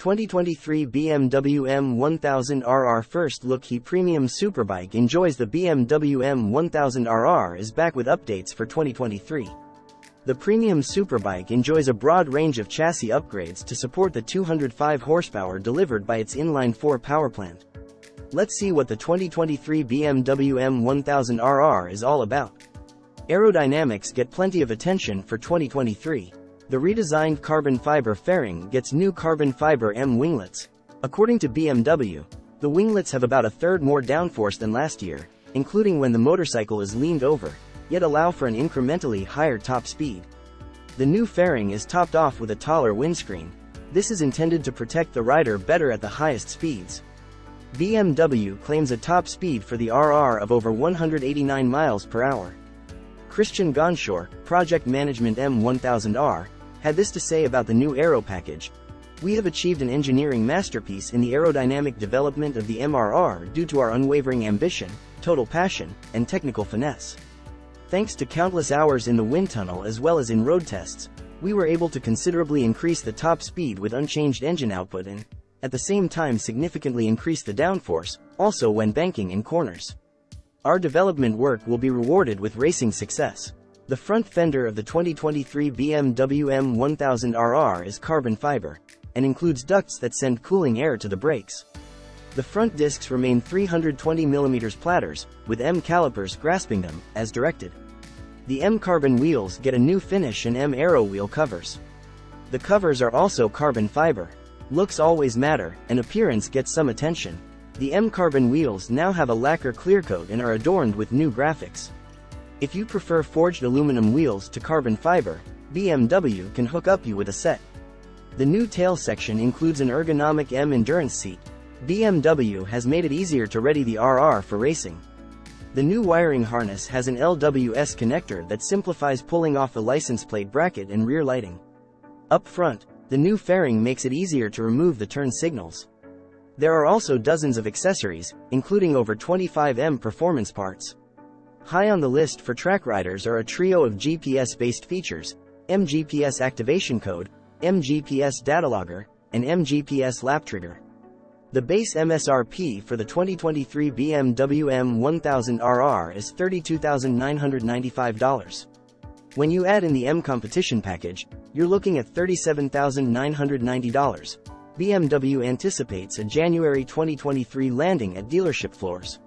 2023 BMW M1000RR First Look. He Premium Superbike enjoys. The BMW M1000RR is back with updates for 2023. The premium superbike enjoys a broad range of chassis upgrades to support the 205 horsepower delivered by its inline-4 powerplant. Let's see what the 2023 BMW M1000RR is all about. Aerodynamics get plenty of attention for 2023. The redesigned carbon fiber fairing gets new carbon fiber M winglets. According to BMW, the winglets have about a third more downforce than last year, including when the motorcycle is leaned over, yet allow for an incrementally higher top speed. The new fairing is topped off with a taller windscreen. This is intended to protect the rider better at the highest speeds. BMW claims a top speed for the RR of over 189 miles per hour. Christian Gonshore, project management M1000R, had this to say about the new aero package. We have achieved an engineering masterpiece in the aerodynamic development of the MRR due to our unwavering ambition, total passion, and technical finesse. Thanks to countless hours in the wind tunnel as well as in road tests, we were able to considerably increase the top speed with unchanged engine output and, at the same time, significantly increase the downforce, also when banking in corners. Our development work will be rewarded with racing success. The front fender of the 2023 BMW M1000RR is carbon fiber, and includes ducts that send cooling air to the brakes. The front discs remain 320mm platters, with M calipers grasping them, as directed. The M carbon wheels get a new finish and M aero wheel covers. The covers are also carbon fiber. Looks always matter, and appearance gets some attention. The M carbon wheels now have a lacquer clear coat and are adorned with new graphics. If you prefer forged aluminum wheels to carbon fiber, BMW can hook up you with a set. The new tail section includes an ergonomic M endurance seat. BMW has made it easier to ready the RR for racing. The new wiring harness has an LWS connector that simplifies pulling off the license plate bracket and rear lighting. Up front, the new fairing makes it easier to remove the turn signals. There are also dozens of accessories, including over 25 M performance parts. High on the list for track riders are a trio of GPS-based features: M GPS activation code, M GPS data logger, and M GPS lap trigger. The base MSRP for the 2023 BMW M1000RR is $32,995. When you add in the M competition package, you're looking at $37,990. BMW anticipates a January 2023 landing at dealership floors.